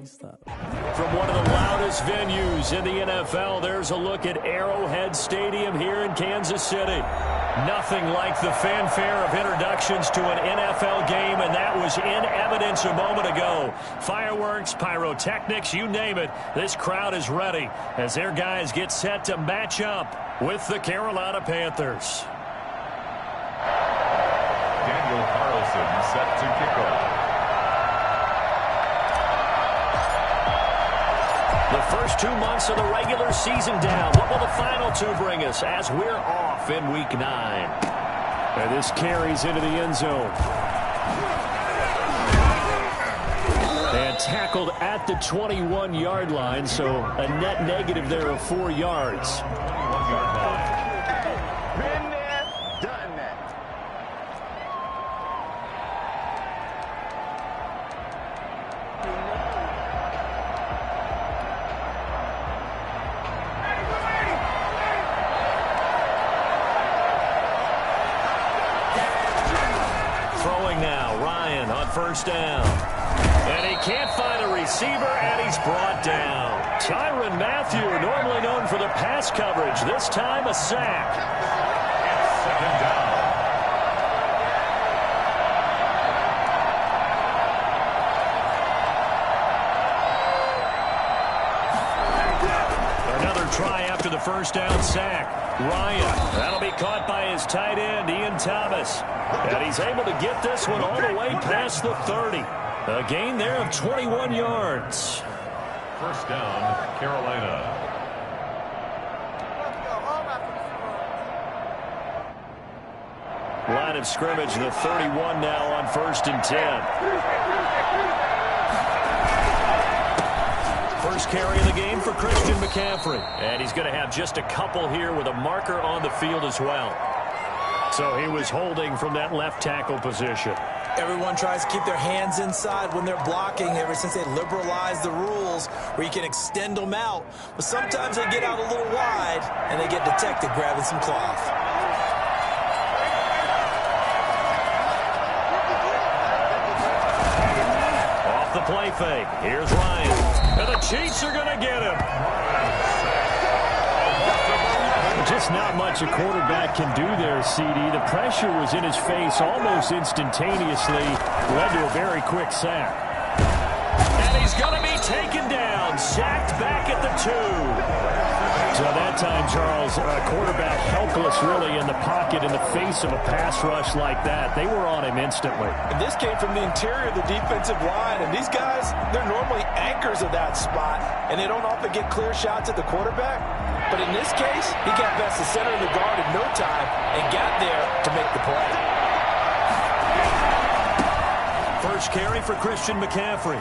From one of the loudest venues in the NFL, there's a look at Arrowhead Stadium here in Kansas City. Nothing like the fanfare of introductions to an NFL game, and that was in evidence a moment ago. Fireworks, pyrotechnics, you name it. This crowd is ready as their guys get set to match up with the Carolina Panthers. Daniel Carlson set to kick off. The first 2 months of the regular season down. What will the final two bring us as we're off in Week 9? And this carries into the end zone. And tackled at the 21-yard line, so a net negative there of 4 yards. 21-yard line. Been there, done that. Throwing now, Ryan on first down. And he can't find a receiver, and he's brought down. Tyrann Mathieu, normally known for the pass coverage, this time a sack. Second down. Another try after the first down sack. Ryan, that'll be caught by his tight end, Ian Thomas. And he's able to get this one all the way past the 30. A gain there of 21 yards. First down, Carolina. Line of scrimmage, the 31 now on 1st and 10. First carry of the game for Christian McCaffrey. And he's going to have just a couple here with a marker on the field as well. So he was holding from that left tackle position. Everyone tries to keep their hands inside when they're blocking ever since they liberalized the rules where you can extend them out. But sometimes they get out a little wide and they get detected grabbing some cloth. Off the play fake. Here's Ryan. And the Chiefs are going to get him. Just not much a quarterback can do there, CD. The pressure was in his face almost instantaneously. Led to a very quick sack. And he's going to be taken down. Sacked back at the 2. So that time, Charles, a quarterback helpless really in the pocket in the face of a pass rush like that. They were on him instantly. And this came from the interior of the defensive line. And these guys, they're normally anchors of that spot. And they don't often get clear shots at the quarterback. But in this case, he got past the center of the guard in no time and got there to make the play. First carry for Christian McCaffrey.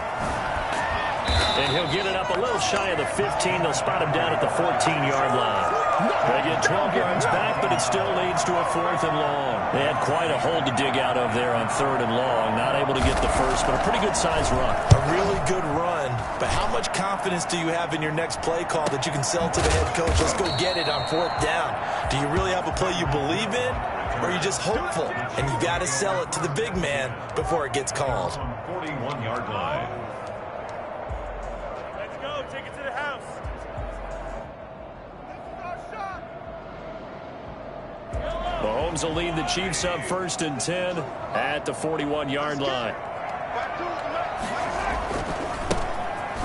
And he'll get it up a little shy of the 15. They'll spot him down at the 14-yard line. They get 12 yards back, but it still leads to a 4th and long. They had quite a hole to dig out of there on 3rd and long. Not able to get the first, but a pretty good-sized run. A really good run, but how much confidence do you have in your next play call that you can sell to the head coach? Let's go get it on 4th down. Do you really have a play you believe in, or are you just hopeful? And you got to sell it to the big man before it gets called. 41-yard line. Take it to the house. Mahomes will lead the Chiefs up 1st and 10 at the 41-yard line.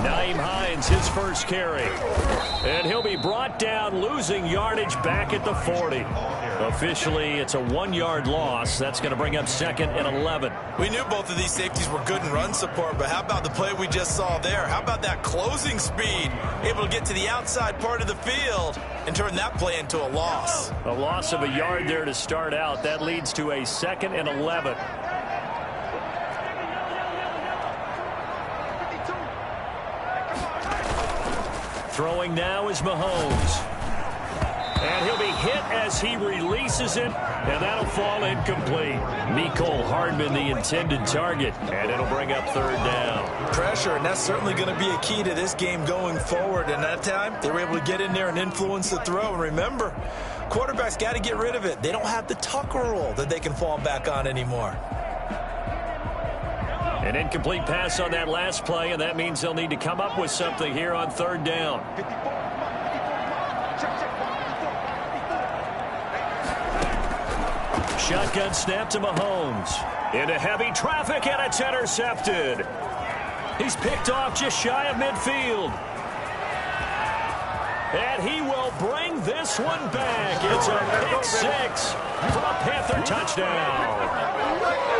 Nyheim Hines, his first carry. And he'll be brought down, losing yardage back at the 40. Officially, it's a 1-yard loss. That's going to bring up 2nd and 11. We knew both of these safeties were good in run support, but how about the play we just saw there? How about that closing speed? Able to get to the outside part of the field and turn that play into a loss. A loss of a yard there to start out. That leads to a 2nd and 11. Throwing now is Mahomes. And he'll be hit as he releases it, and that'll fall incomplete. Mecole Hardman, the intended target, and it'll bring up 3rd down. Pressure, and that's certainly going to be a key to this game going forward. And that time, they were able to get in there and influence the throw. And remember, quarterbacks got to get rid of it. They don't have the Tucker rule that they can fall back on anymore. An incomplete pass on that last play, and that means they'll need to come up with something here on third down. Shotgun snap to Mahomes. Into heavy traffic, and it's intercepted. He's picked off just shy of midfield. And he will bring this one back. It's a pick six for a Panther touchdown.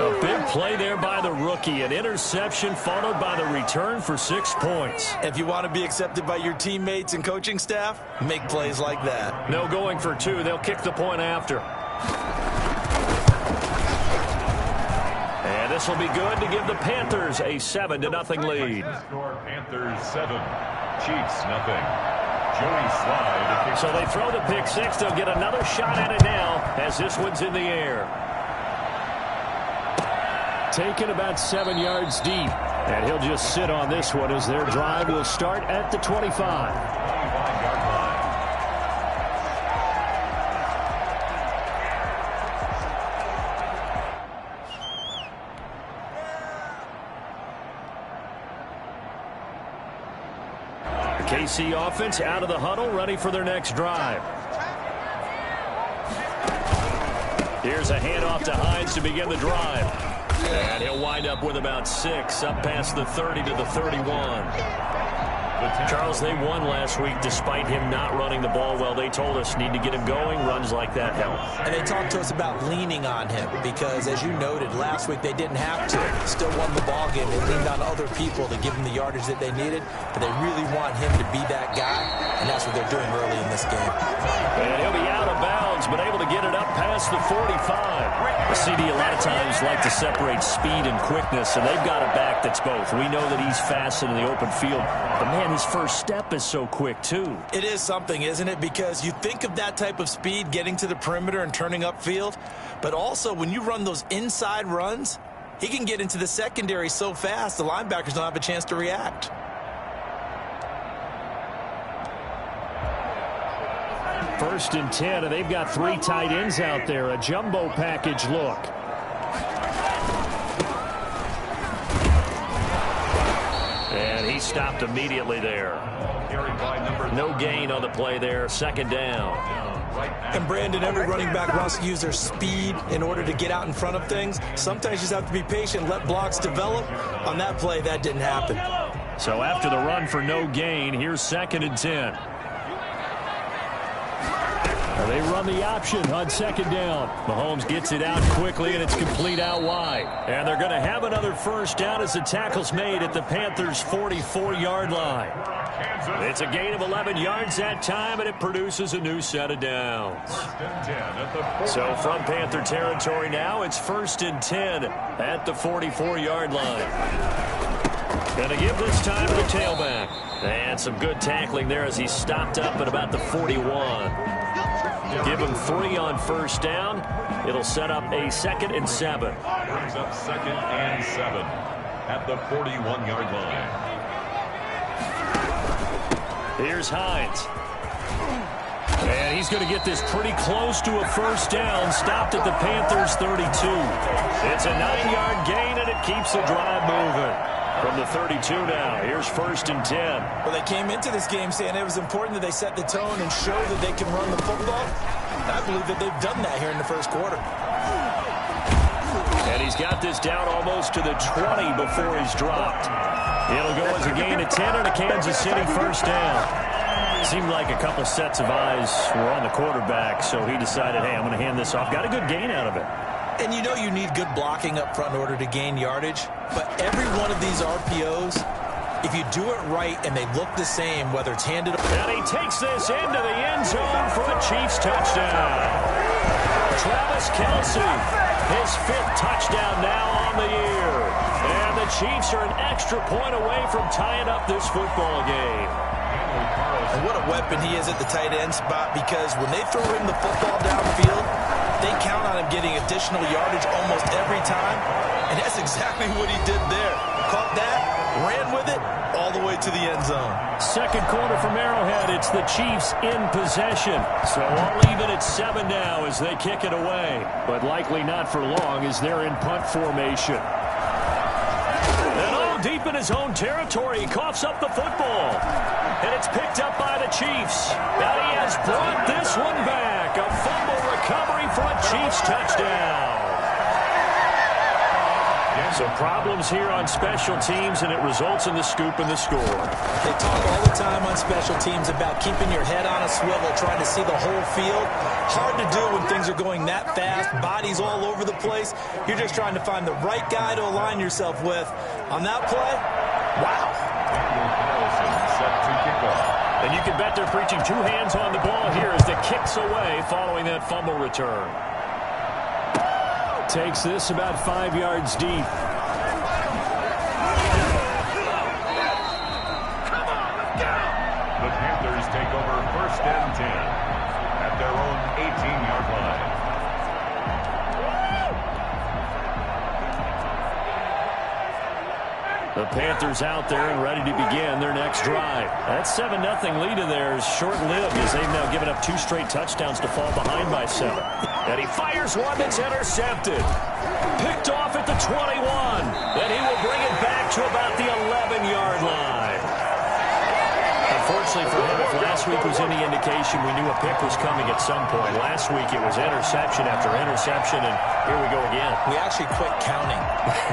A big play there by the rookie. An interception followed by the return for 6 points. If you want to be accepted by your teammates and coaching staff, make plays like that. No going for two. They'll kick the point after. And this will be good to give the Panthers a 7-0 lead. Score Panthers 7, Chiefs nothing. Joey Slide. So they throw the pick six. They'll get another shot at it now as this one's in the air. Taken about 7 yards deep. And he'll just sit on this one as their drive will start at the 25. 25-yard line. KC offense out of the huddle, ready for their next drive. Here's a handoff to Hines to begin the drive. And he'll wind up with about 6, up past the 30 to the 31. Charles, they won last week despite him not running the ball well. They told us need to get him going. Runs like that help. And they talked to us about leaning on him because, as you noted, last week they didn't have to. Still won the ball game. They leaned on other people to give him the yardage that they needed. But they really want him to be that guy, and that's what they're doing early in this game. And he'll be out of bounds, but able to get it up past the 45. The CD a lot of times like to separate speed and quickness, and they've got a back that's both. We know that he's fast in the open field, but man, his first step is so quick too. It is something, isn't it? Because you think of that type of speed getting to the perimeter and turning upfield, but also when you run those inside runs, he can get into the secondary so fast the linebackers don't have a chance to react. First and 10, and they've got 3 tight ends out there. A jumbo package look. And he stopped immediately there. No gain on the play there. Second down. And Brandon, every running back wants to use their speed in order to get out in front of things. Sometimes you just have to be patient, let blocks develop. On that play, that didn't happen. So after the run for no gain, here's second and 10. They run the option on second down. Mahomes gets it out quickly, and it's complete out wide. And they're going to have another first down as the tackle's made at the Panthers' 44-yard line. It's a gain of 11 yards that time, and it produces a new set of downs. So from Panther territory now, it's first and 10 at the 44-yard line. Going to give this time to the tailback. And some good tackling there as he stopped up at about the 41. Give him 3 on first down. It'll set up a 2nd and 7. Brings up 2nd and 7 at the 41-yard line. Here's Hines. And he's going to get this pretty close to a first down. Stopped at the Panthers' 32. It's a 9-yard gain, and it keeps the drive moving. From the 32 now, here's first and 10. Well, they came into this game saying it was important that they set the tone and show that they can run the football. I believe that they've done that here in the first quarter. And he's got this down almost to the 20 before he's dropped. It'll go as a gain of 10 and a Kansas City first down. Seemed like a couple sets of eyes were on the quarterback, so he decided, hey, I'm going to hand this off. Got a good gain out of it. And you know you need good blocking up front in order to gain yardage. But every one of these RPOs, if you do it right and they look the same, whether it's handed... And he takes this into the end zone for a Chiefs touchdown. Travis Kelce, his 5th touchdown now on the year. And the Chiefs are an extra point away from tying up this football game. And what a weapon he is at the tight end spot, because when they throw him the football downfield, they count on him getting additional yardage almost every time. And that's exactly what he did there. Caught that, ran with it, all the way to the end zone. Second quarter from Arrowhead. It's the Chiefs in possession. So all even at 7 now as they kick it away. But likely not for long as they're in punt formation. deep in his own territory. He coughs up the football. And it's picked up by the Chiefs. And he has brought this one back. A fumble recovery for a Chiefs touchdown. So problems here on special teams, and it results in the scoop and the score. They talk all the time on special teams about keeping your head on a swivel, trying to see the whole field. Hard to do when things are going that fast, bodies all over the place. You're just trying to find the right guy to align yourself with. On that play, wow. And you can bet they're preaching two hands on the ball here as the kick's away following that fumble return. Takes this about 5 yards deep. The Panthers take over 1st and 10 at their own 18-yard line. The Panthers out there and ready to begin their next drive. That 7-0 lead of theirs short-lived as they've now given up 2 straight touchdowns to fall behind by 7. And he fires one that's intercepted. Picked off at the 21. And he will bring it back to about the 11-yard line. Unfortunately for him, if last week was any indication, we knew a pick was coming at some point. Last week it was interception after interception, and here we go again. We actually quit counting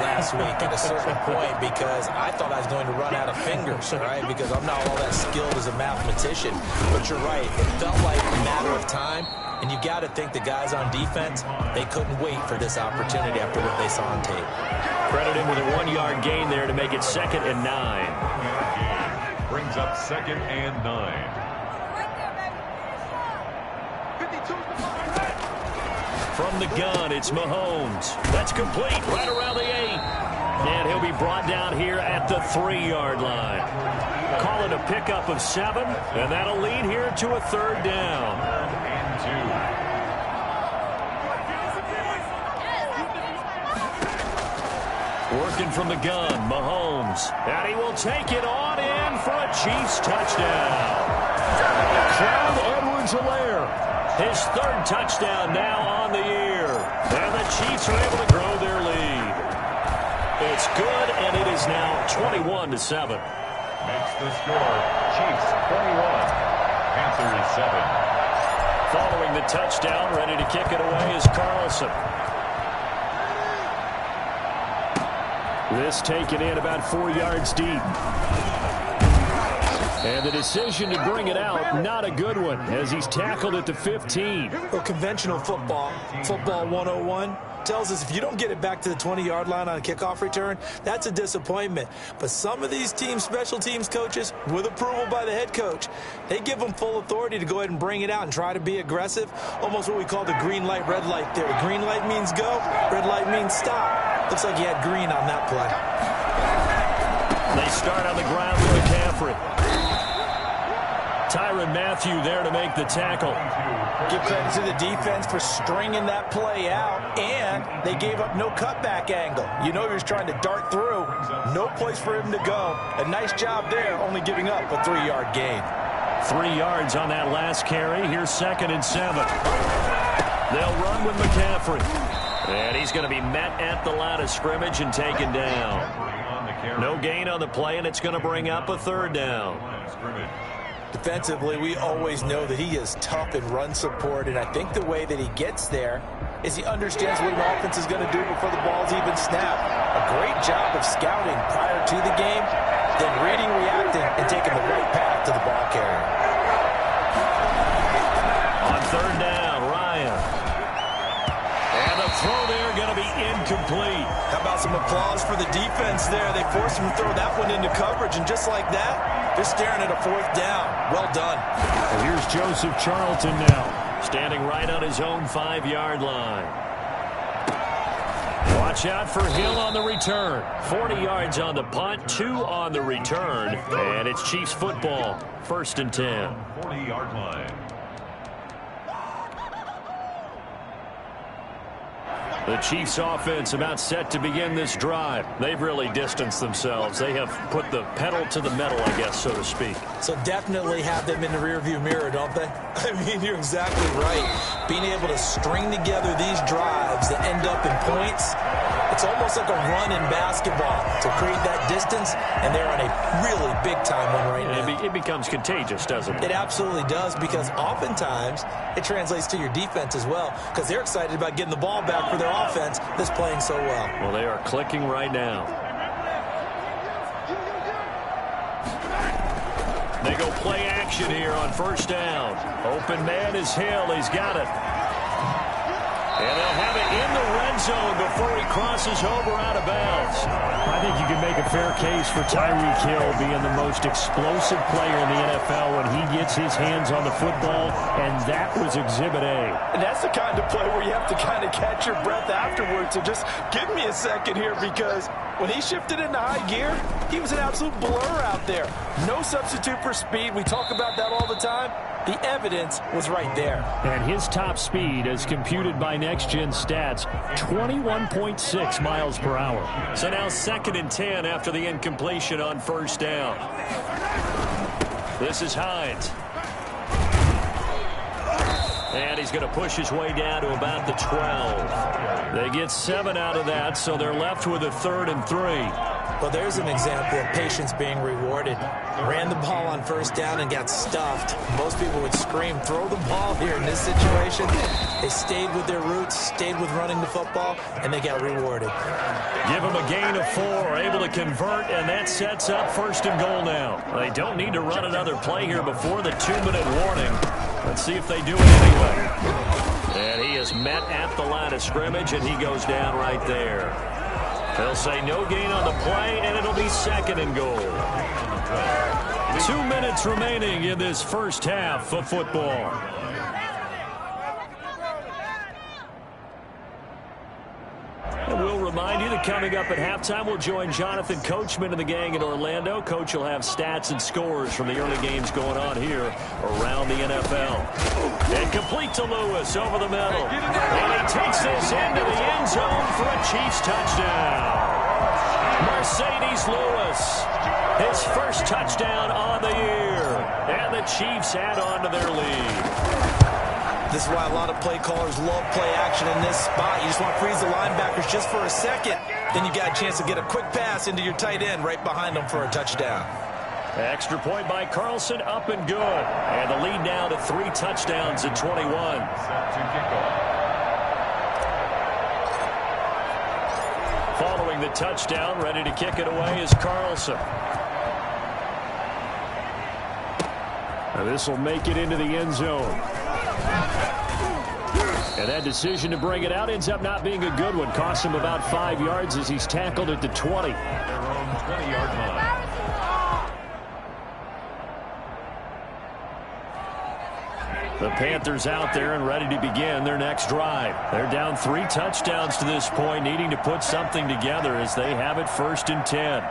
last week at a certain point because I thought I was going to run out of fingers, right? Because I'm not all that skilled as a mathematician. But you're right. It felt like a matter of time. And you got to think the guys on defense, they couldn't wait for this opportunity after what they saw on tape. Credit him with a 1-yard gain there to make it 2nd and 9. Brings up 2nd and 9. From the gun, it's Mahomes. That's complete right around the 8. And he'll be brought down here at the 3-yard line. Call it a pickup of 7, and that'll lead here to a 3rd down. Working from the gun, Mahomes. And he will take it on in for a Chiefs touchdown. Clyde Edwards-Helaire. His 3rd touchdown now on the year. And the Chiefs are able to grow their lead. It's good, and it is now 21-7. Makes the score Chiefs 21, Panthers 7. Following the touchdown, ready to kick it away is Carlson. This taken in about 4 yards deep. And the decision to bring it out, not a good one, as he's tackled at the 15. Well, conventional football 101, tells us if you don't get it back to the 20-yard line on a kickoff return, that's a disappointment. But some of these teams, special teams coaches, with approval by the head coach, they give them full authority to go ahead and bring it out and try to be aggressive, almost what we call the green light, red light theory. Green light means go, red light means stop. Looks like he had green on that play. They start on the ground with McCaffrey. Tyrann Mathieu there to make the tackle. Give credit to the defense for stringing that play out, and they gave up no cutback angle. You know he was trying to dart through. No place for him to go. A nice job there, only giving up a 3-yard gain. 3 yards on that last carry. Here's 2nd and 7. They'll run with McCaffrey. And he's going to be met at the line of scrimmage and taken down. No gain on the play, and it's going to bring up a 3rd down. Defensively, we always know that he is tough in run support, and I think the way that he gets there is he understands what an offense is going to do before the ball's even snapped. A great job of scouting prior to the game, then reading, reacting, and taking the right path to the ball carrier. On 3rd down, Ryan. And the throw there going to be incomplete. How about some applause for the defense there? They forced him to throw that one into coverage, and just like that, they're staring at a 4th down. Well done. And here's Joseph Charlton now, standing right on his own 5-yard line. Watch out for Hill on the return. 40 yards on the punt, 2 on the return. And it's Chiefs football, 1st and 10. 40-yard line. The Chiefs offense about set to begin this drive. They've really distanced themselves. They have put the pedal to the metal, I guess, so to speak. So definitely have them in the rearview mirror, don't they? I mean, you're exactly right. Being able to string together these drives that end up in points, It's almost like a run in basketball to create that distance, and they're on a really big-time one right now. It becomes contagious, doesn't it? It absolutely does, because oftentimes it translates to your defense as well, because they're excited about getting the ball back for their offense that's playing so well. Well, they are clicking right now. They go play action here on first down. Open man is Hill. He's got it. And they'll have it in the red zone before he crosses over out of bounds. I think you can make a fair case for Tyreek Hill being the most explosive player in the NFL when he gets his hands on the football, and that was Exhibit A. And that's the kind of play where you have to kind of catch your breath afterwards. So just give me a second here, because when he shifted into high gear, he was an absolute blur out there. No substitute for speed. We talk about that all the time. The evidence was right there. And his top speed, as computed by Next Gen Stats, 21.6 miles per hour. So now 2nd and 10 after the incompletion on first down. This is Hines. And he's going to push his way down to about the 12. They get 7 out of that, so they're left with a 3rd and 3. Well, there's an example of patience being rewarded. Ran the ball on first down and got stuffed. Most people would scream, throw the ball here in this situation. They stayed with their roots, stayed with running the football, and they got rewarded. Give them a gain of 4, able to convert, and that sets up 1st and goal now. They don't need to run another play here before the 2-minute warning. Let's see if they do it anyway. And he is met at the line of scrimmage, and he goes down right there. They'll say no gain on the play, and it'll be 2nd and goal. 2 minutes remaining in this first half of football. And we'll remind you that coming up at halftime, we'll join Jonathan Coachman and the gang in Orlando. Coach will have stats and scores from the early games going on here around the NFL. And complete to Lewis over the middle. And he takes this into the end zone for a Chiefs touchdown. Mercedes Lewis, his first touchdown on the year. And the Chiefs add on to their lead. This is why a lot of play callers love play action in this spot. You just want to freeze the linebackers just for a second. Then you got a chance to get a quick pass into your tight end right behind them for a touchdown. Extra point by Carlson, up and good. And the lead now to 3 touchdowns at 21. Following the touchdown, ready to kick it away is Carlson. Now this will make it into the end zone. And that decision to bring it out ends up not being a good one. Costs him about 5 yards as he's tackled at the 20. Their own 20-yard line. The Panthers out there and ready to begin their next drive. They're down 3 touchdowns to this point, needing to put something together as they have it 1st and 10.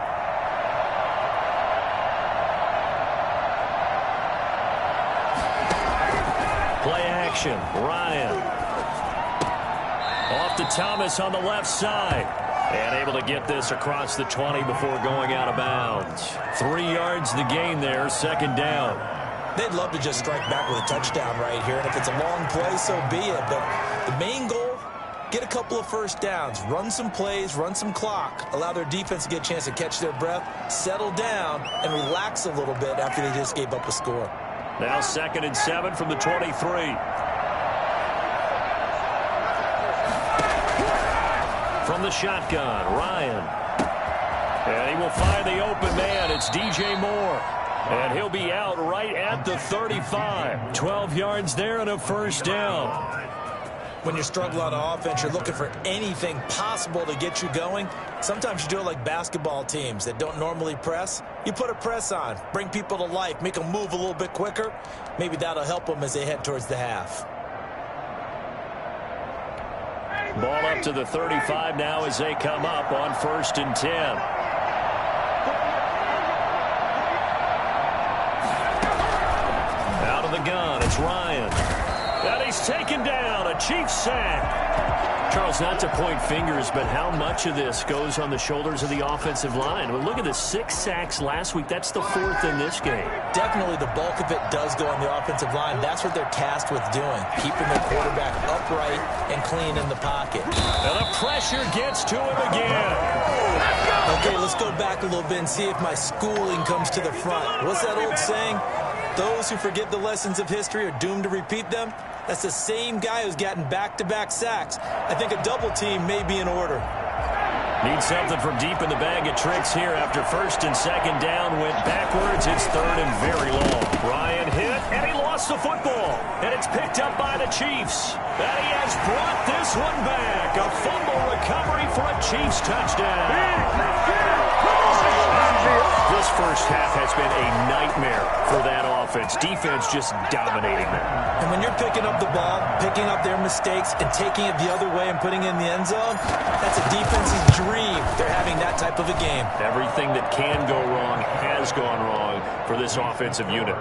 Play action. Ryan. Off to Thomas on the left side. And able to get this across the 20 before going out of bounds. 3 yards the gain there, 2nd down. They'd love to just strike back with a touchdown right here. And if it's a long play, so be it. But the main goal, get a couple of first downs. Run some plays, run some clock. Allow their defense to get a chance to catch their breath, settle down, and relax a little bit after they just gave up a score. Now 2nd and 7 from the 23. From the shotgun, Ryan. And he will find the open man. It's DJ Moore. And he'll be out right at the 35. 12 yards there and a 1st down. When you're struggling on offense, you're looking for anything possible to get you going. Sometimes you do it like basketball teams that don't normally press. You put a press on, bring people to life, make them move a little bit quicker. Maybe that'll help them as they head towards the half. Ball up to the 35 now as they come up on 1st and 10. Out of the gun, it's Ryan. And he's taken down, a Chiefs sack. Charles, not to point fingers, but how much of this goes on the shoulders of the offensive line? Well, look at the 6 sacks last week. That's the 4th in this game. Definitely the bulk of it does go on the offensive line. That's what they're tasked with doing, keeping their quarterback upright and clean in the pocket. And the pressure gets to him again. Okay, let's go back a little bit and see if my schooling comes to the front. What's that old saying? Those who forget the lessons of history are doomed to repeat them. That's the same guy who's gotten back-to-back sacks. I think a double team may be in order. Needs something from deep in the bag of tricks here after 1st and 2nd down. Went backwards. It's 3rd and very long. Ryan hit, and he lost the football. And it's picked up by the Chiefs. And he has brought this one back. A fumble recovery for a Chiefs touchdown. This first half has been a nightmare for that offense. Defense just dominating them. And when you're picking up the ball, picking up their mistakes, and taking it the other way and putting it in the end zone, that's a defense's dream. They're having that type of a game. Everything that can go wrong has gone wrong for this offensive unit.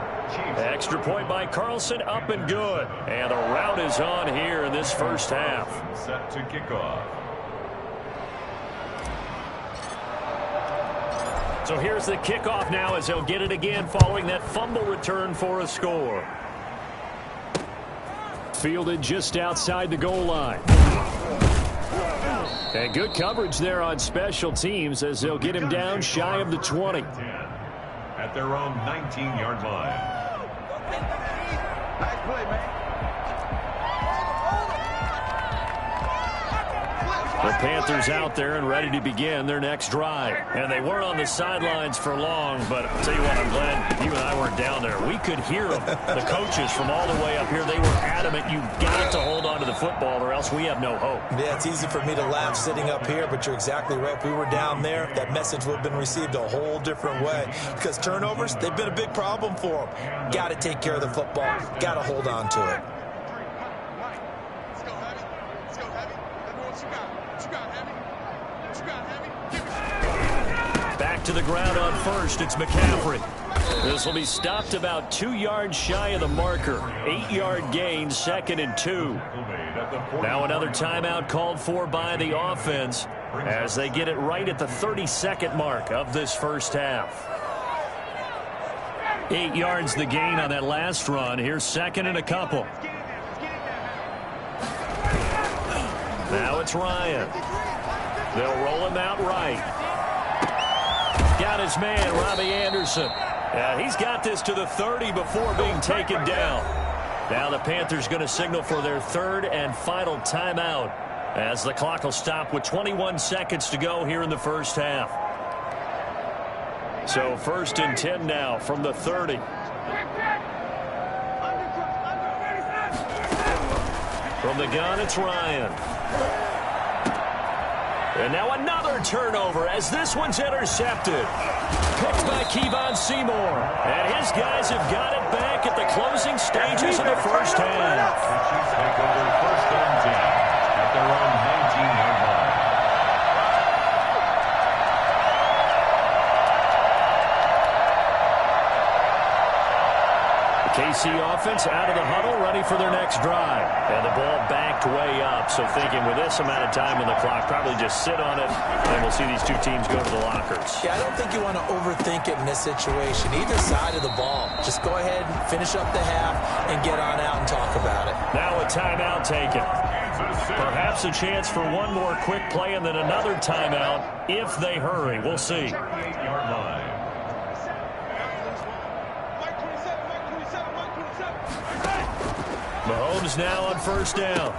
Extra point by Carlson, up and good. And the route is on here in this first half. Set to kick off. So here's the kickoff now as they'll get it again following that fumble return for a score. Fielded just outside the goal line. And good coverage there on special teams as they'll get him down shy of the 20. At their own 19-yard line. Nice play, man. The Panthers out there and ready to begin their next drive. And they weren't on the sidelines for long, but I'll tell you what, I'm glad you and I weren't down there. We could hear them, the coaches from all the way up here. They were adamant, you've got to hold on to the football or else we have no hope. Yeah, it's easy for me to laugh sitting up here, but you're exactly right. If we were down there, that message would have been received a whole different way. Because turnovers, they've been a big problem for them. Got to take care of the football. Got to hold on to it. Back to the ground on first, it's McCaffrey. This will be stopped about 2 yards shy of the marker. 8-yard gain, 2nd and 2. Now another timeout called for by the offense as they get it right at the 32nd mark of this first half. 8 yards the gain on that last run. Here's 2nd and a couple. Now it's Ryan. They'll roll him out right. Got his man, Robbie Anderson. He's got this to the 30 before being taken down. Now the Panthers going to signal for their 3rd and final timeout as the clock will stop with 21 seconds to go here in the first half. So 1st and 10 now from the 30. From the gun, it's Ryan. And now another turnover as this one's intercepted. Picked by Kevon Seymour. And his guys have got it back at the closing stages of the first half. Take over 1st and 10 at their own 19-yard line. KC offense out of the huddle, ready for their next drive. And the ball backed way up, so thinking with this amount of time on the clock, probably just sit on it, and we'll see these two teams go to the lockers. Yeah, I don't think you want to overthink it in this situation. Either side of the ball. Just go ahead and finish up the half and get on out and talk about it. Now a timeout taken. Perhaps a chance for one more quick play and then another timeout if they hurry. We'll see. 38-yard line. Mahomes now on 1st down.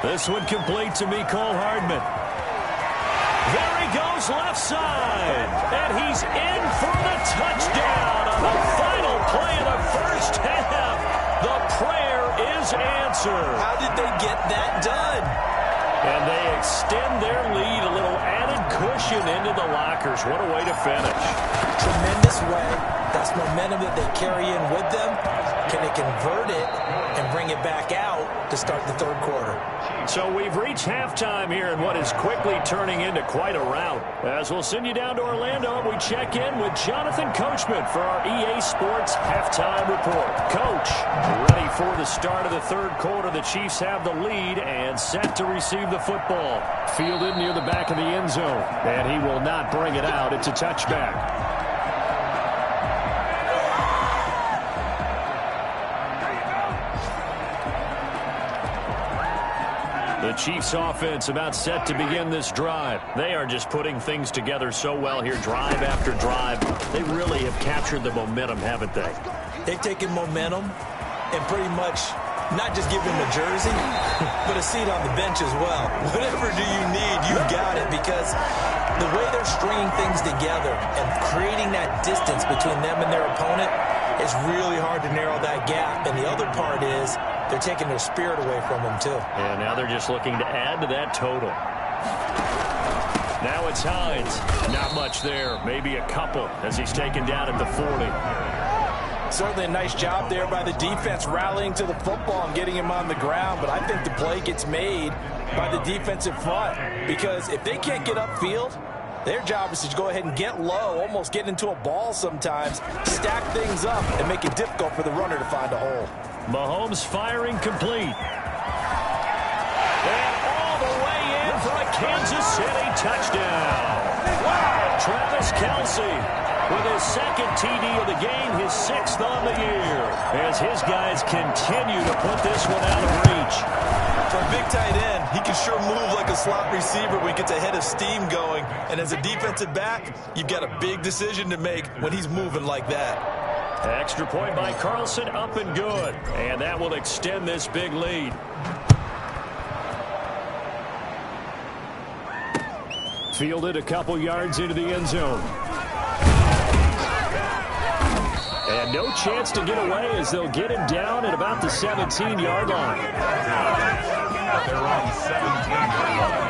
This one complete to Mecole Hardman. There he goes left side. And he's in for the touchdown on the final play of the first half. The prayer is answered. How did they get that done? And they extend their lead, a little added cushion into the lockers. What a way to finish. Tremendous way. That's momentum that they carry in with them. Can they convert it and bring it back out to start the third quarter? So we've reached halftime here in what is quickly turning into quite a rout. As we'll send you down to Orlando, we check in with Jonathan Coachman for our EA Sports Halftime Report. Coach, ready for the start of the third quarter. The Chiefs have the lead and set to receive the football. Fielded near the back of the end zone, and he will not bring it out. It's a touchback. The Chiefs offense about set to begin this drive. They are just putting things together so well here, drive after drive. They really have captured the momentum, haven't they? They've taken momentum and pretty much not just give him a jersey, but a seat on the bench as well. Whatever do you need, you got it, because the way they're stringing things together and creating that distance between them and their opponent, it's really hard to narrow that gap. And the other part is they're taking their spirit away from them, too. And now they're just looking to add to that total. Now it's Hines. Not much there. Maybe a couple as he's taken down at the 40. Certainly a nice job there by the defense rallying to the football and getting him on the ground. But I think the play gets made by the defensive front, because if they can't get upfield, their job is to go ahead and get low, almost get into a ball sometimes, stack things up, and make it difficult for the runner to find a hole. Mahomes firing complete. And all the way in for a Kansas City touchdown. Wow! Travis Kelce with his second TD of the game, his sixth on the year, as his guys continue to put this one out of reach. For a big tight end, he can sure move like a slot receiver when he gets a head of steam going. And as a defensive back, you've got a big decision to make when he's moving like that. Extra point by Carlson, up and good. And that will extend this big lead. Fielded a couple yards into the end zone. And no chance to get away as they'll get him down at about the 17-yard line. They're on 17-yard line.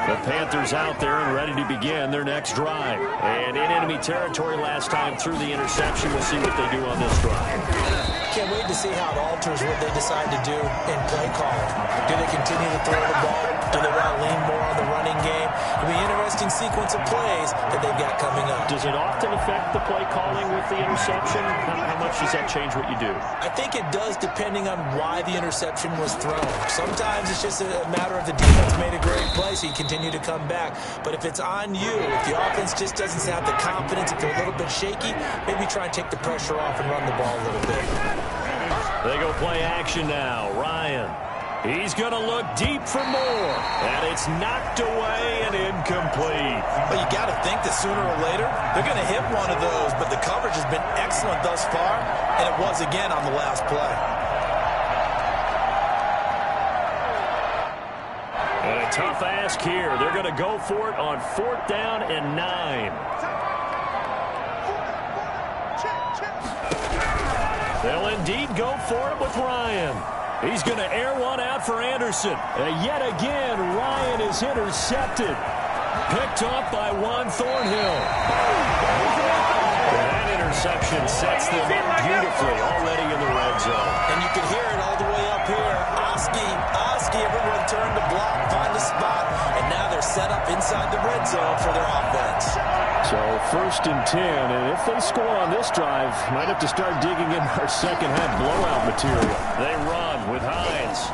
The Panthers out there and ready to begin their next drive. And in enemy territory last time through the interception. We'll see what they do on this drive. Can't wait to see how it alters what they decide to do in play calling. Do they continue to throw the ball? Do they want to lean more on the running game? It'll be an interesting sequence of plays that they've got coming up. Does it often affect the play calling with the interception? How much does that change what you do? I think it does, depending on why the interception was thrown. Sometimes it's just a matter of the defense made a great play, so you continue to come back. But if it's on you, if the offense just doesn't have the confidence, if they're a little bit shaky, maybe try and take the pressure off and run the ball a little bit. They go play action now. Ryan. He's going to look deep for more. And it's knocked away and incomplete. Well, you got to think that sooner or later, they're going to hit one of those. But the coverage has been excellent thus far, and it was again on the last play. And a tough ask here. They're going to go for it on 4th down and 9. They'll indeed go for it with Ryan. He's going to air one out for Anderson. Yet again, Ryan is intercepted. Picked off by Juan Thornhill. That interception sets them up beautifully already in the red zone. And you can hear it all the way up here. Oski, everyone turned to block, find a spot, and now they're set up inside the red zone for their offense. So 1st and 10, and if they score on this drive, might have to start digging in our second half blowout material. They run with Hines.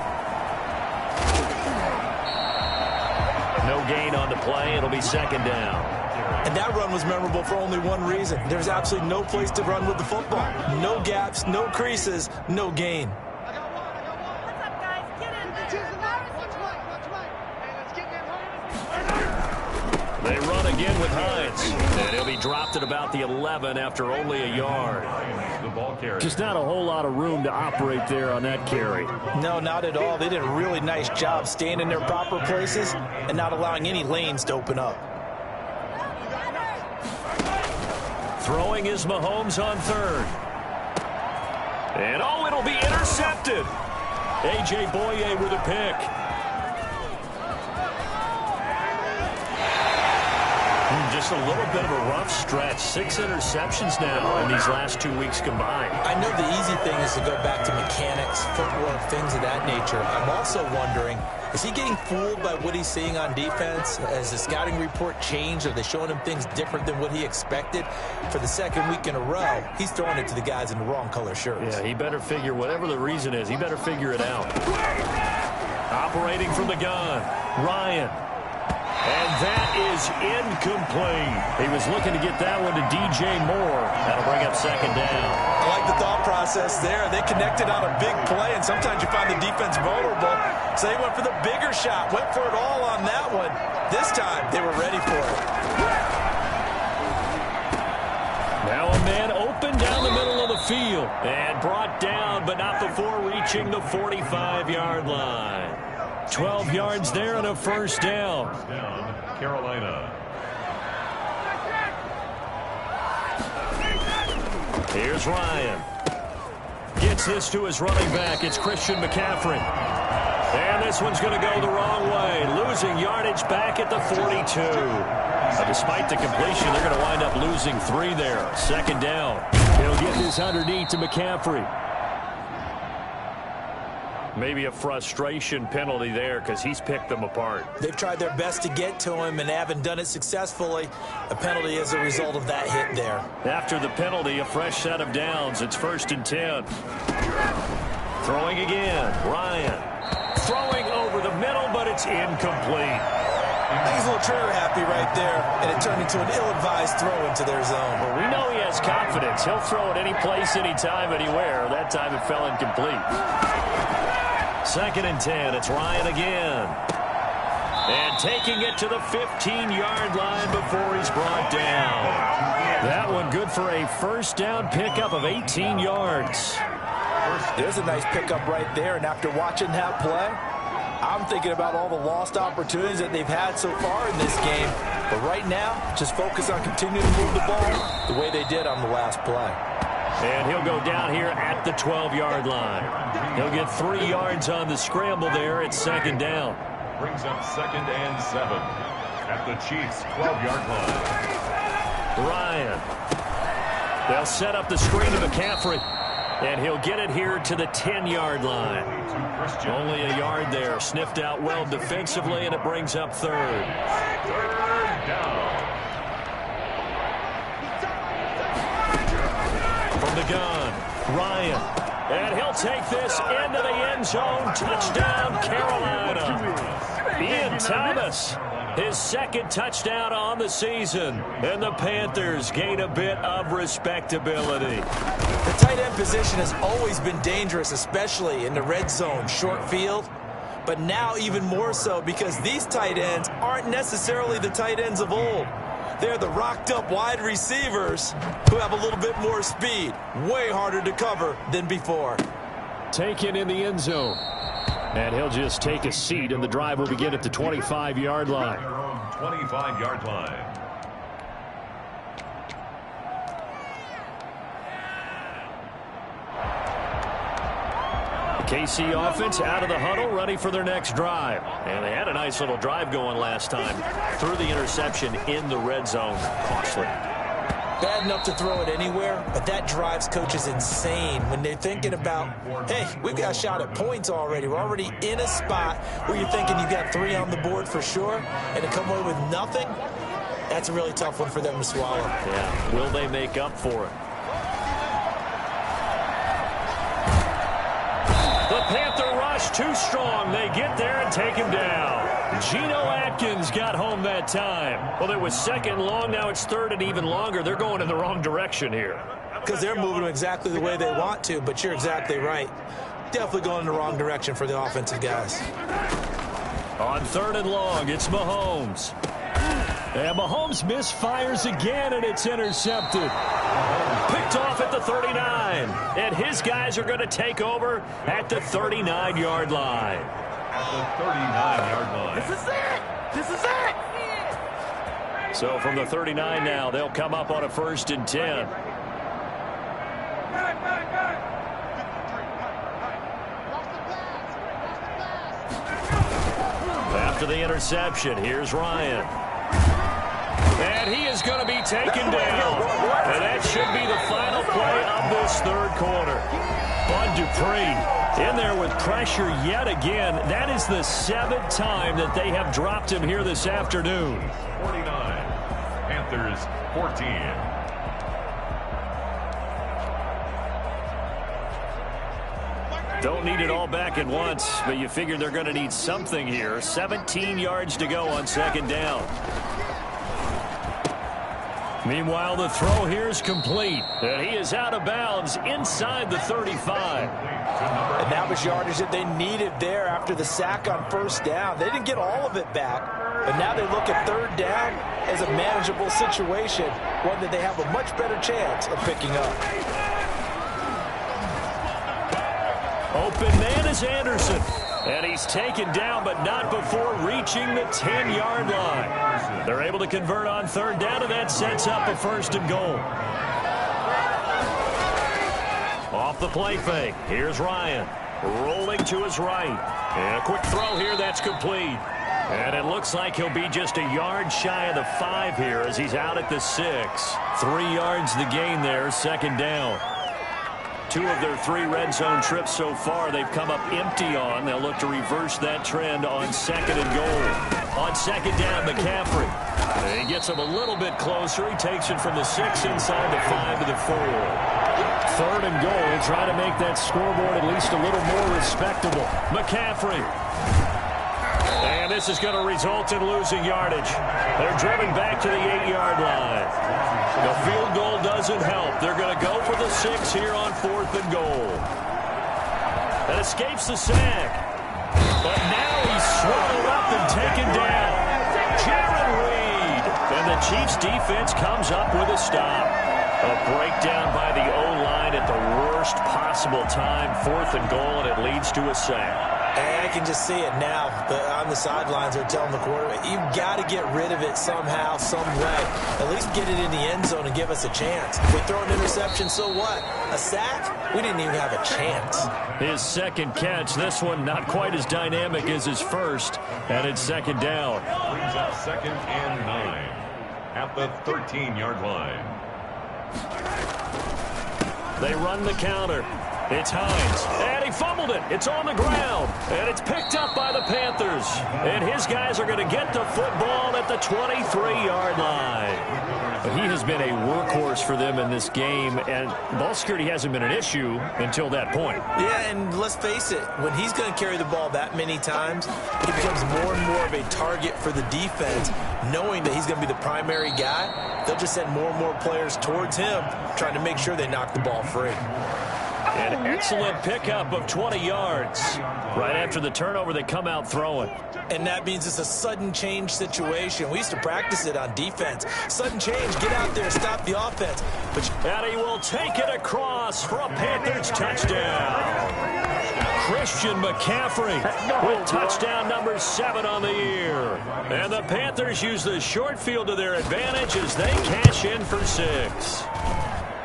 No gain on the play. It'll be 2nd down. And that run was memorable for only one reason. There's absolutely no place to run with the football. No gaps, no creases, no gain. They run again with Hines. And he'll be dropped at about the 11 after only a yard. The ball carrier. Just not a whole lot of room to operate there on that carry. No, not at all. They did a really nice job staying in their proper places and not allowing any lanes to open up. Throwing is Mahomes on 3rd. And oh, it'll be intercepted. A.J. Boye with a pick. Just just a little bit of a rough stretch. 6 interceptions now in these last 2 weeks combined. I know the easy thing is to go back to mechanics, footwork, things of that nature. I'm also wondering, is he getting fooled by what he's seeing on defense? Has the scouting report changed? Are they showing him things different than what he expected? For the second week in a row, he's throwing it to the guys in the wrong color shirts. Yeah, he better figure, whatever the reason is, he better figure it out. Operating from the gun, Ryan. And that is incomplete. He was looking to get that one to DJ Moore. That'll bring up second down. I like the thought process there. They connected on a big play, and sometimes you find the defense vulnerable. So they went for the bigger shot, went for it all on that one. This time, they were ready for it. Now a man open down the middle of the field. And brought down, but not before reaching the 45-yard line. 12 yards there and a first down. Carolina. Here's Ryan. Gets this to his running back. It's Christian McCaffrey. And this one's going to go the wrong way. Losing yardage back at the 42. Despite the completion, they're going to wind up losing 3 there. Second down. He'll get this underneath to McCaffrey. Maybe a frustration penalty there because he's picked them apart. They've tried their best to get to him and haven't done it successfully. A penalty as a result of that hit there. After the penalty, a fresh set of downs. It's 1st and 10. Throwing again. Ryan. Throwing over the middle, but it's incomplete. He's a little trigger happy right there, and it turned into an ill-advised throw into their zone. Well, we know he has confidence. He'll throw it any place, anytime, anywhere. That time it fell incomplete. 2nd and 10. It's Ryan again. And taking it to the 15-yard line before he's brought down. That one good for a first down pickup of 18 yards. There's a nice pickup right there, and after watching that play, I'm thinking about all the lost opportunities that they've had so far in this game. But right now, just focus on continuing to move the ball the way they did on the last play. And he'll go down here at the 12-yard line. He'll get 3 yards on the scramble there. It's 2nd down. Brings up 2nd and 7 at the Chiefs' 12-yard line. Ryan. They'll set up the screen to McCaffrey. And he'll get it here to the 10-yard line. Only a yard there. Sniffed out well defensively, and it brings up 3rd. 3rd down. From the gun, Ryan. And he'll take this into the end zone. Touchdown, Carolina. Ian Thomas, his 2nd touchdown on the season. And the Panthers gain a bit of respectability. The tight end position has always been dangerous, especially in the red zone, short field. But now even more so because these tight ends aren't necessarily the tight ends of old. They're the rocked-up wide receivers who have a little bit more speed. Way harder to cover than before. Taken in the end zone. And he'll just take a seat, and the drive will begin at the 25-yard line. 25-yard line. KC offense out of the huddle, ready for their next drive. And they had a nice little drive going last time. Threw the interception in the red zone. Costly. Bad enough to throw it anywhere, but that drives coaches insane when they're thinking about, hey, we've got a shot at points already. We're already in a spot where you're thinking you've got 3 on the board for sure, and to come away with nothing, that's a really tough one for them to swallow. Yeah, will they make up for it? The Panther rush too strong. They get there and take him down. Geno Atkins got home that time. Well, it was 2nd and long. Now it's 3rd and even longer. They're going in the wrong direction here. Because they're moving them exactly the way they want to, but you're exactly right. Definitely going in the wrong direction for the offensive guys. On 3rd and long, it's Mahomes. And Mahomes misfires again, and it's intercepted. Picked off at the 39. And his guys are going to take over at the 39-yard line. At the 39-yard line. This is it! This is it! So from the 39 now, they'll come up on a 1st and 10. After the interception, here's Ryan. And he is going to be taken down. And that should be the final play of this third quarter. Bud Dupree in there with pressure yet again. That is the 7th time that they have dropped him here this afternoon. 49, Panthers 14. Don't need it all back at once, but you figure they're going to need something here. 17 yards to go on second down. Meanwhile, the throw here is complete. And he is out of bounds inside the 35. And that was yardage that they needed there after the sack on first down. They didn't get all of it back, but now they look at third down as a manageable situation, one that they have a much better chance of picking up. Open man is Anderson. And he's taken down, but not before reaching the 10-yard line. They're able to convert on third down, and that sets up a 1st and goal. Off the play fake. Here's Ryan. Rolling to his right. And a quick throw here that's complete. And it looks like he'll be just a yard shy of the 5 here as he's out at the 6. 3 yards the gain there, second down. 2 of their 3 red zone trips so far they've come up empty on. They'll look to reverse that trend on 2nd and goal. On second down, McCaffrey. He gets him a little bit closer. He takes it from the 6 inside the 5 to the 4. 3rd and goal, trying to make that scoreboard at least a little more respectable. McCaffrey. And this is going to result in losing yardage. They're driven back to the 8-yard line. The field goal doesn't help. They're going to go for the 6 here on 4th and goal. That escapes the sack. But now he's swallowed up and taken down. Jaron Reed. And the Chiefs defense comes up with a stop. A breakdown by the O-line at the worst possible time. 4th and goal, and it leads to a sack. I can just see it now. On the sidelines, they're telling the quarterback, you've got to get rid of it somehow, some way. At least get it in the end zone and give us a chance. If we throw an interception, so what? A sack? We didn't even have a chance. His 2nd catch. This one not quite as dynamic as his first. And it's 2nd down. Brings up 2nd and 9 at the 13-yard line. They run the counter. It's Hines, and he fumbled it. It's on the ground, and it's picked up by the Panthers. And his guys are going to get the football at the 23-yard line. He has been a workhorse for them in this game, and ball security hasn't been an issue until that point. Yeah, and let's face it, when he's going to carry the ball that many times, he becomes more and more of a target for the defense, knowing that he's going to be the primary guy. They'll just send more and more players towards him, trying to make sure they knock the ball free. An excellent pickup of 20 yards. Right after the turnover, they come out throwing. And that means it's a sudden change situation. We used to practice it on defense. Sudden change, get out there, stop the offense. And he will take it across for a Panthers touchdown. Christian McCaffrey with touchdown number 7 on the year. And the Panthers use the short field to their advantage as they cash in for 6.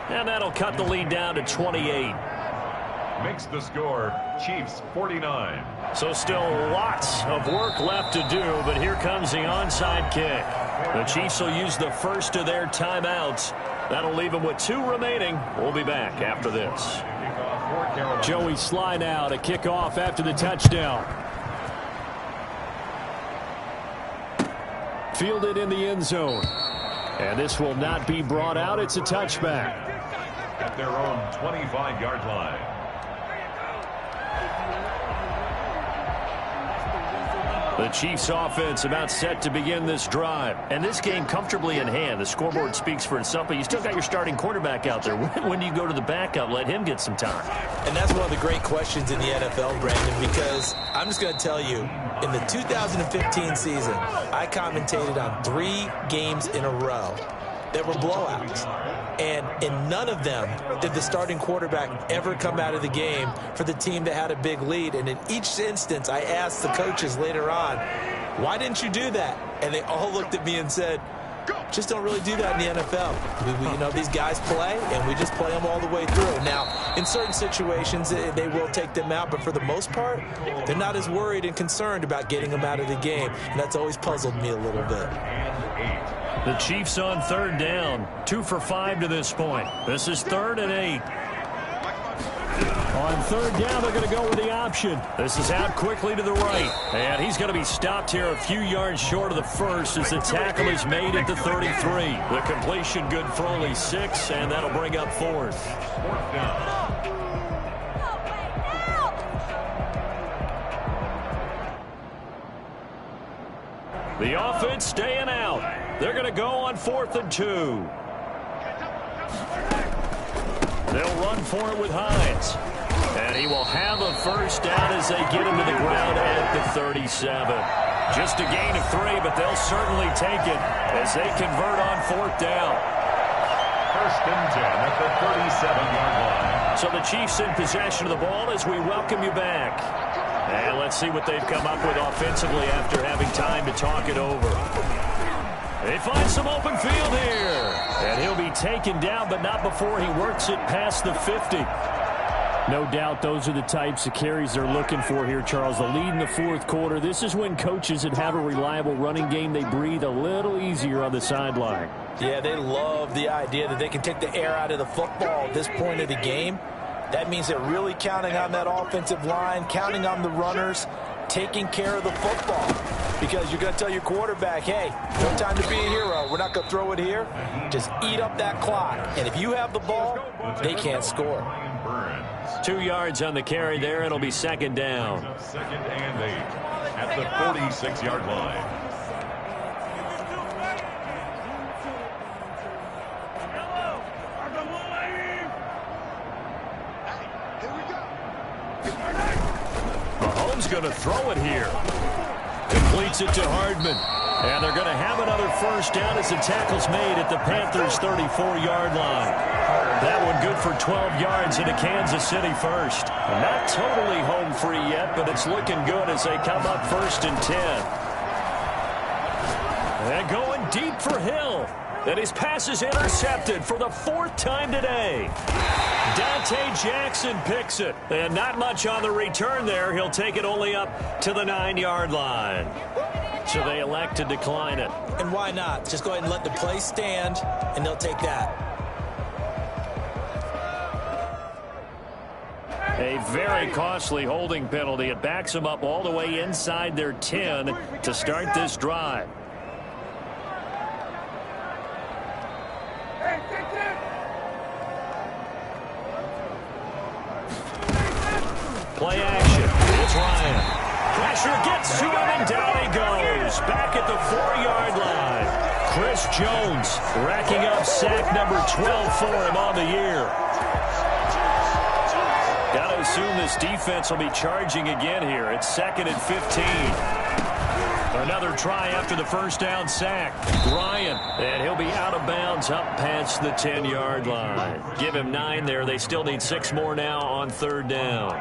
And that'll cut the lead down to 28. Makes the score Chiefs 49. So still lots of work left to do, but here comes the onside kick. The Chiefs will use the first of their timeouts. That'll leave them with 2 remaining. We'll be back after this. Joey Sly now to kick off after the touchdown. Fielded in the end zone. And this will not be brought out. It's a touchback. At their own 25-yard line. The Chiefs offense about set to begin this drive. And this game comfortably in hand. The scoreboard speaks for itself, but you still got your starting quarterback out there. When do you go to the backup? Let him get some time. And that's one of the great questions in the NFL, Brandon, because I'm just going to tell you, in the 2015 season, I commentated on 3 games in a row that were blowouts. And in none of them did the starting quarterback ever come out of the game for the team that had a big lead. And in each instance, I asked the coaches later on, why didn't you do that? And they all looked at me and said, Just don't really do that in the NFL. These guys play, and we just play them all the way through. Now, in certain situations, they will take them out, but for the most part, they're not as worried and concerned about getting them out of the game, and that's always puzzled me a little bit. The Chiefs on 3rd down, 2 for 5 to this point. This is 3rd and 8. On 3rd down, they're going to go with the option. This is out quickly to the right. And he's going to be stopped here a few yards short of the first as the tackle is made at the 33. The completion good for only 6, and that'll bring up 4th. The offense staying out. They're going to go on 4th and 2. They'll run for it with Hines. And he will have a first down as they get him to the ground at the 37. Just a gain of 3, but they'll certainly take it as they convert on 4th down. 1st and 10 at the 37-yard line. So the Chiefs in possession of the ball as we welcome you back. And let's see what they've come up with offensively after having time to talk it over. They find some open field here. And he'll be taken down, but not before he works it past the 50. No doubt those are the types of carries they're looking for here, Charles. The lead in the 4th quarter. This is when coaches that have a reliable running game, they breathe a little easier on the sideline. Yeah, they love the idea that they can take the air out of the football at this point of the game. That means they're really counting on that offensive line, counting on the runners, taking care of the football. Because you're going to tell your quarterback, hey, no time to be a hero. We're not going to throw it here. Just eat up that clock. And if you have the ball, they can't score. 2 yards on the carry there. It'll be 2nd down. 2nd and 8 at the 46-yard line. Mahomes going to throw it here. Completes it to Hardman. And they're going to have another first down as the tackle's made at the Panthers' 34-yard line. That one good for 12 yards into Kansas City first. Not totally home free yet, but it's looking good as they come up 1st and 10. And going deep for Hill. And his pass is intercepted for the 4th time today. Dante Jackson picks it. And not much on the return there. He'll take it only up to the 9-yard line. So they elect to decline it. And why not? Just go ahead and let the play stand, and they'll take that. A very costly holding penalty. It backs them up all the way inside their 10 to start this drive. Play action. It's Ryan. Pressure gets to him, and down he goes. Back at the 4-yard line. Chris Jones racking up sack number 12 for him on the year. Got to assume this defense will be charging again here. It's 2nd and 15. Another try after the first down sack. Ryan, and he'll be out of bounds up past the 10-yard line. Give him 9 there. They still need 6 more now on 3rd down.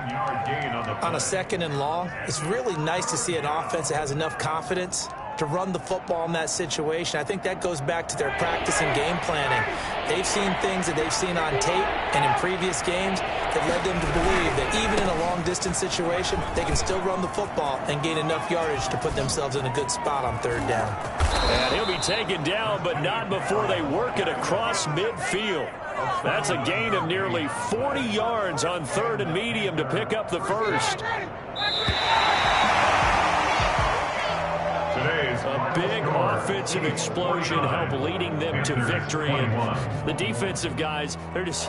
On a 2nd and long, it's really nice to see an offense that has enough confidence to run the football in that situation. I think that goes back to their practice and game planning. They've seen things that they've seen on tape and in previous games that led them to believe that even in a long-distance situation, they can still run the football and gain enough yardage to put themselves in a good spot on 3rd down. And he'll be taken down, but not before they work it across midfield. That's a gain of nearly 40 yards on 3rd and medium to pick up the first. A big offensive explosion helped leading them to victory. And the defensive guys, they're just